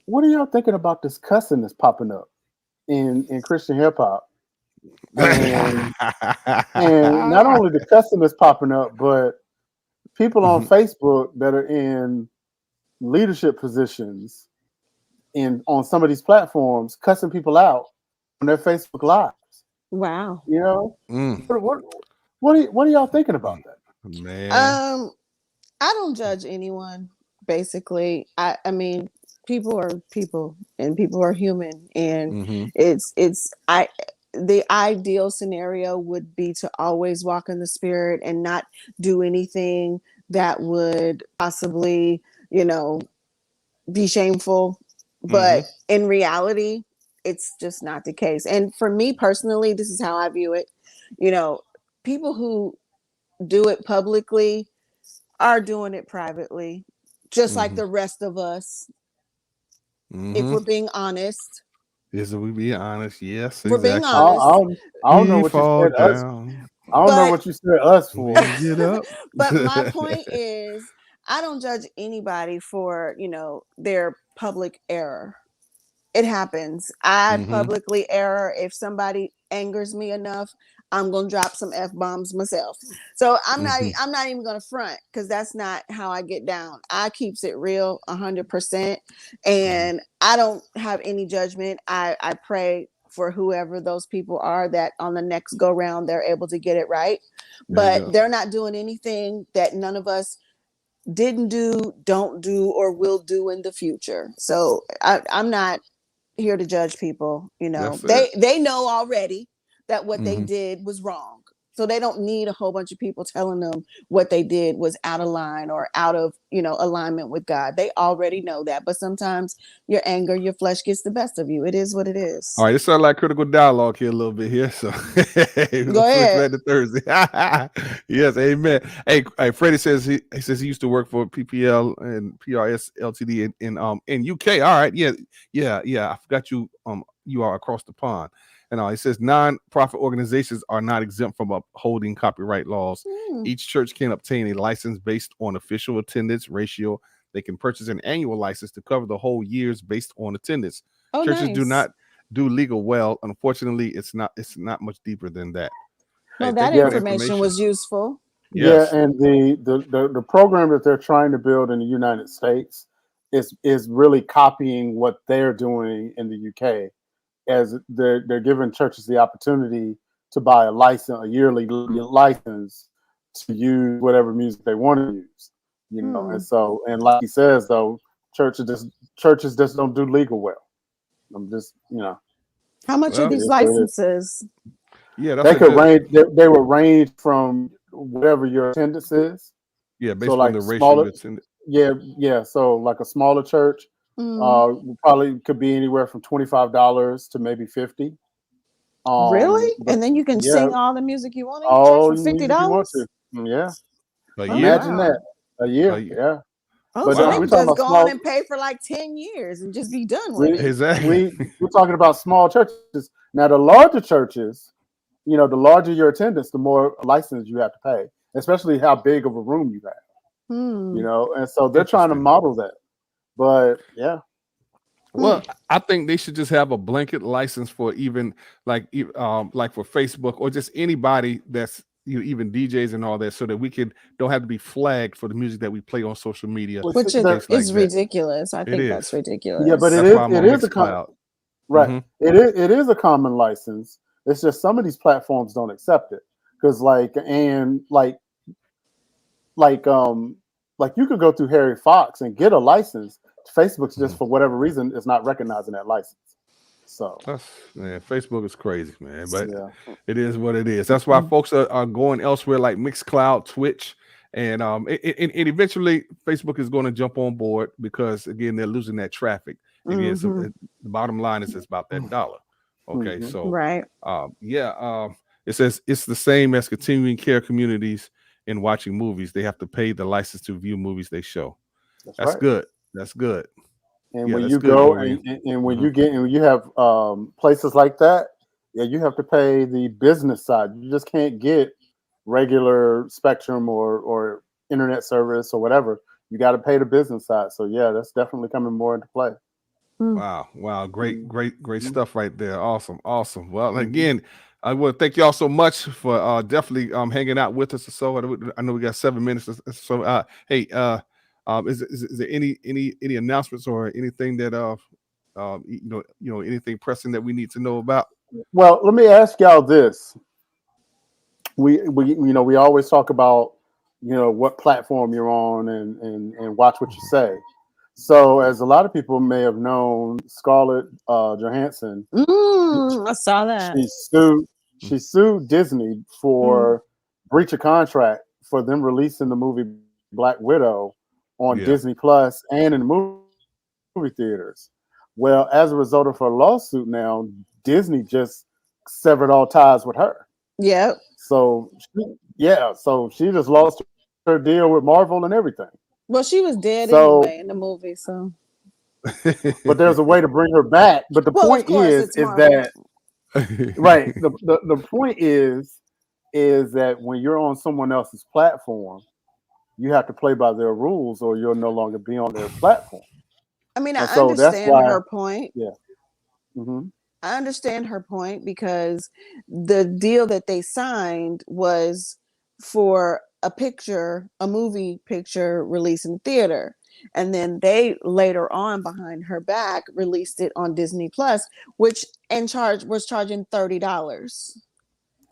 What are y'all thinking about this cussing that's popping up in Christian hip hop? And not only the cussing that's popping up, but people on Facebook that are in leadership positions on some of these platforms cussing people out on their Facebook lives. Wow. What are y'all thinking about that? Man. I don't judge anyone, basically. I mean, people are people and people are human, and the ideal scenario would be to always walk in the spirit and not do anything that would possibly, be shameful. But in reality, it's just not the case. And for me personally, this is how I view it. People who do it publicly are doing it privately, just like the rest of us. If we're being honest. Yes, we be honest. Yes, we're exactly. being honest. I don't know what you said us. I don't know what you said us for. Get up. But my point is, I don't judge anybody for, their public error. It happens. I publicly error. If somebody angers me enough, I'm gonna drop some F-bombs myself. So I'm not even gonna front, because that's not how I get down. I keeps it real 100%, and I don't have any judgment. I pray for whoever those people are, that on the next go round they're able to get it right. But they're not doing anything that none of us didn't do, don't do, or will do in the future. So I'm not here to judge people. They know already that what they did was wrong. So they don't need a whole bunch of people telling them what they did was out of line or out of, alignment with God. They already know that. But sometimes your anger, your flesh gets the best of you. It is what it is. All right, it sounds like critical dialogue here a little bit here. So Go ahead. Back to Thursday. Yes, amen. Hey, Freddie says he used to work for PPL and PRS Ltd in UK. All right, yeah. I forgot you are across the pond. And it says non-profit organizations are not exempt from upholding copyright laws. Each church can obtain a license based on official attendance ratio. They can purchase an annual license to cover the whole years based on attendance. Churches do not do legal well. Unfortunately, it's not much deeper than that. Well, that information was useful. Yes. Yeah, and the program that they're trying to build in the United States is really copying what they're doing in the UK, as they're giving churches the opportunity to buy a yearly license to use whatever music they want to use. And like he says, though, churches just don't do legal well. I'm just, How much are these licenses? Yeah, they could range. They would range from whatever your attendance is. Yeah, based on the ratio of attendance. Yeah. So like a smaller church, probably could be anywhere from $25 to maybe $50. Really? And then you can sing all the music you want in church for $50? Yeah. Imagine that. A year. Yeah. Oh, but so they just go on and pay for like 10 years and just be done with it. Exactly. We're talking about small churches. Now, the larger churches, the larger your attendance, the more license you have to pay, especially how big of a room you have. And so they're trying to model that. But yeah. Well, I think they should just have a blanket license for even like for Facebook or just anybody that's even DJs and all that, so that we don't have to be flagged for the music that we play on social media, which is ridiculous. I think that's ridiculous. Yeah, but it is a right. It is a common license. It's just some of these platforms don't accept it because like you could go through Harry Fox and get a license. Facebook's just for whatever reason is not recognizing that license. So Facebook is crazy, man. But it is what it is. That's why folks are going elsewhere, like Mixcloud, Twitch, and eventually Facebook is going to jump on board because again they're losing that traffic. Again, so the bottom line is it's about that dollar. Okay, so right, it says it's the same as continuing care communities in watching movies. They have to pay the license to view movies they show. That's good. That's good. And when you go and when you have places like that, you have to pay the business side. You just can't get regular Spectrum or internet service or whatever. You got to pay the business side. So that's definitely coming more into play. Wow. Great stuff right there. Awesome. Well, again, I want to thank y'all so much for definitely hanging out with us. So I know we got 7 minutes. So hey, is there any announcements or anything that anything pressing that we need to know about? Well, let me ask y'all this. We always talk about what platform you're on and watch what you say. So as a lot of people may have known, Scarlett Johansson, I saw that she sued Disney for breach of contract for them releasing the movie Black Widow on Disney Plus and in the movie theaters. Well, as a result of her lawsuit now, Disney just severed all ties with her. Yep. So she just lost her deal with Marvel and everything. Well, she was dead anyway in the movie, so. But there's a way to bring her back. But the point is that right. The point is that when you're on someone else's platform, you have to play by their rules or you'll no longer be on their platform. I mean, I understand her point. Yeah. Mm-hmm. I understand her point because the deal that they signed was for a movie picture released in theater. And then they later on behind her back released it on Disney Plus, which was charging $30.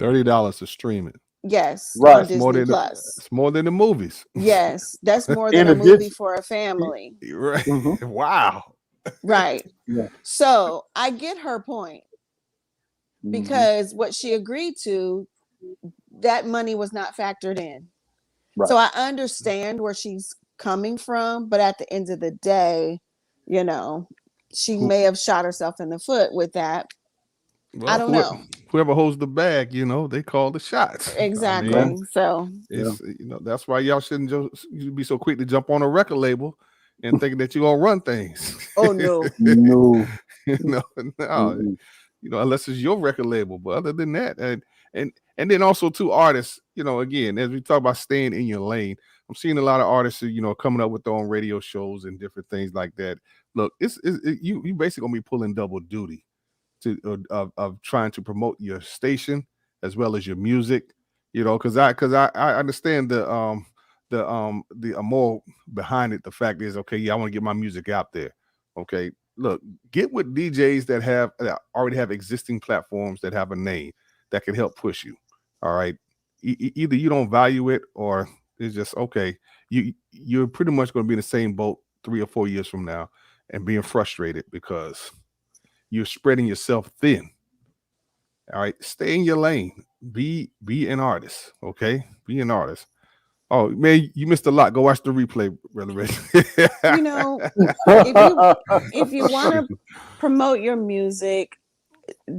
$30 to stream it. Yes, right. On Disney Plus. It's more than the movies. Yes, that's more than a movie for a family. Right. Mm-hmm. Wow. Right. Yeah. So I get her point because what she agreed to, that money was not factored in. Right. So I understand where she's coming from, but at the end of the day, you know, she may have shot herself in the foot with that. Well, I don't know. Whoever holds the bag, you know, they call the shots. Exactly. I mean, so it's you know, that's why y'all shouldn't just be so quick to jump on a record label and thinking that you're gonna run things. Oh no. No. No. Mm-hmm. You know, unless it's your record label. But other than that, and then also too, artists, you know, again, as we talk about staying in your lane, I'm seeing a lot of artists, you know, coming up with their own radio shows and different things like that. Look, you basically gonna be pulling double duty of trying to promote your station as well as your music, you know, because I understand the more behind it. The fact is, okay, yeah, I want to get my music out there. Okay, look, get with DJs that already have existing platforms that have a name that can help push you. All right, either you don't value it or it's just okay. You're pretty much going to be in the same boat 3 or 4 years from now and being frustrated because you're spreading yourself thin. All right, stay in your lane. Be an artist. Okay, be an artist. Oh man, you missed a lot. Go watch the replay, brother Rich. You know, if you want to promote your music,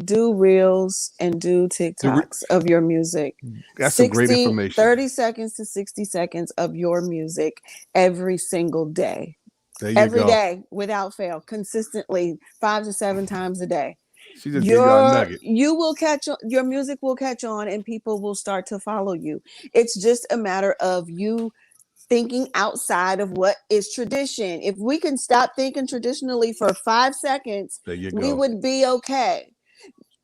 do reels and do TikToks of your music. That's some great information. 30 seconds to 60 seconds of your music every single day. Every day without fail, consistently 5 to 7 times a day. She just gave you a nugget. You will catch on, your music will catch on and people will start to follow you. It's just a matter of you thinking outside of what is tradition. If we can stop thinking traditionally for 5 seconds, we would be okay.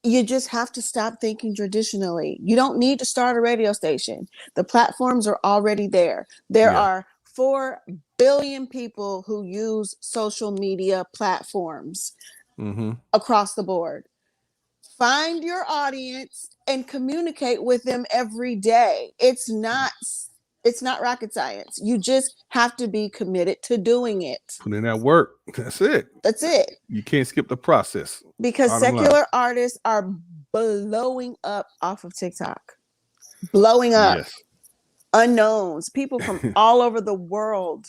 You just have to stop thinking traditionally. You don't need to start a radio station. The platforms are already there. There are 4 billion people who use social media platforms across the board. Find your audience and communicate with them every day. It's not rocket science. You just have to be committed to doing it. Put in that work. That's it. You can't skip the process. Because secular artists are blowing up off of TikTok. Blowing up. Yes. Unknowns, people from all over the world.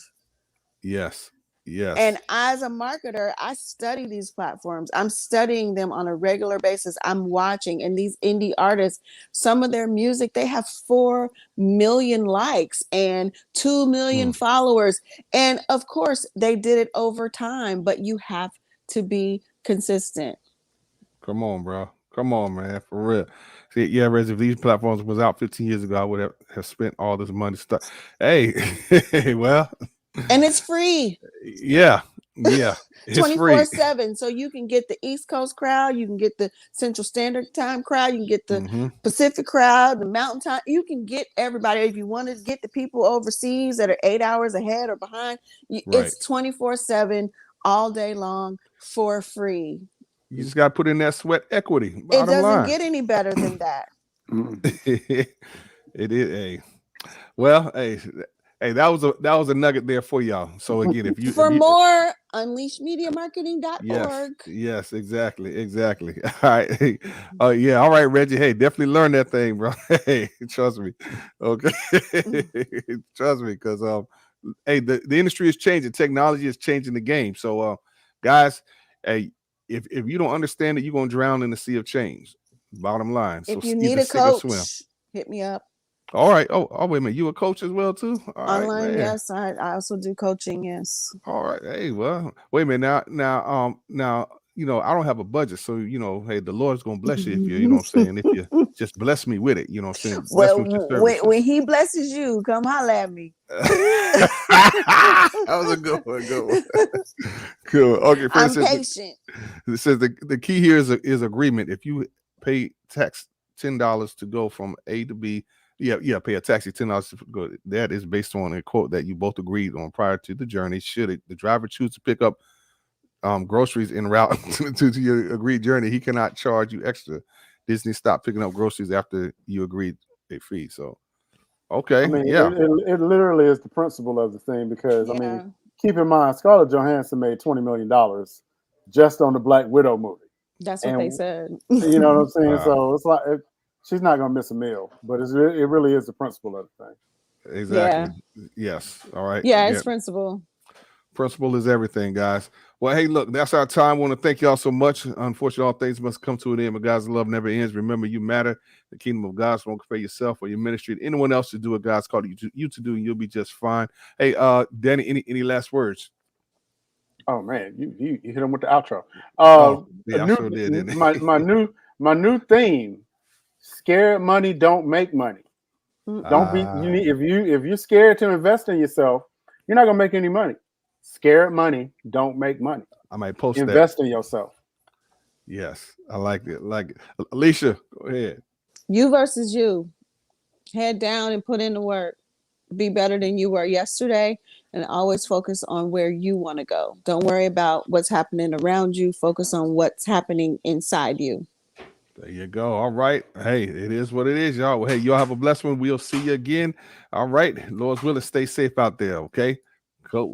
Yes. And as a marketer, I study these platforms. I'm studying them on a regular basis. I'm watching, and these indie artists, some of their music, they have 4 million likes and 2 million followers. And of course, they did it over time, but you have to be consistent. Come on, bro. Come on, man. For real. See, yeah, Rez, if these platforms was out 15 years ago, I would have spent all this money stuff. Hey, well. And it's free. Yeah. It's 24/7. So you can get the East Coast crowd, you can get the Central Standard Time crowd, you can get the Pacific crowd, the Mountain Time. You can get everybody. If you want to get the people overseas that are 8 hours ahead or behind, it's 24/7 all day long for free. You just got to put in that sweat equity. It doesn't get any better than that. It is. Well, hey, that was a nugget there for y'all. So again, if you more, unleashmediamarketing.org. Yes, exactly. All right. All right, Reggie. Hey, definitely learn that thing, bro. Hey, trust me. Okay. Trust me, because hey, the industry is changing. Technology is changing the game. So guys, hey, if you don't understand it, you're gonna drown in the sea of change. Bottom line. If you need a coach, hit me up. All right. Oh, wait a minute. You a coach as well too? Online, yes. I also do coaching. Yes. All right. Hey, well, wait a minute. Now, you know, I don't have a budget, so you know, hey, the Lord's gonna bless you if you know what I'm saying. If you just bless me with it, you know what I'm saying. Well, when He blesses you, come holler at me. That was a good one. Cool. Okay. I'm patient. It says the key here is agreement. If you pay tax $10 to go from A to B. Pay a taxi $10 to go. That is based on a quote that you both agreed on prior to the journey. Should the driver choose to pick up groceries en route to your agreed journey, he cannot charge you extra. Disney stopped picking up groceries after you agreed a fee. So, okay, I mean, it literally is the principle of the thing because I mean, keep in mind, Scarlett Johansson made $20 million just on the Black Widow movie. That's what they said. You know what I'm saying? Wow. So it's like. she's not gonna miss a meal. But it really is the principle of the thing. Exactly. Yeah. Yes. All right. Yeah, it's principle. Principle is everything, guys. Well, hey, look, that's our time. I want to thank y'all so much. Unfortunately, all things must come to an end, but God's love never ends. Remember, you matter. The kingdom of God won't compare yourself or your ministry to anyone else to do what God's called you to do, and you'll be just fine. Hey, Danny, any last words? Oh man, you hit him with the outro. Yeah, I sure did. My new theme: scared money don't make money. Don't be if you're scared to invest in yourself, you're not gonna make any money. Scared money don't make money. I might post invest in yourself. Yes, I like it. Alicia, go ahead. You versus you. Head down and put in the work. Be better than you were yesterday, and always focus on where you want to go. Don't worry about what's happening around you. Focus on what's happening inside you. There you go. All right. Hey, it is what it is, y'all. Well, hey, y'all have a blessed one. We'll see you again. All right. Lord's willing, stay safe out there. Okay.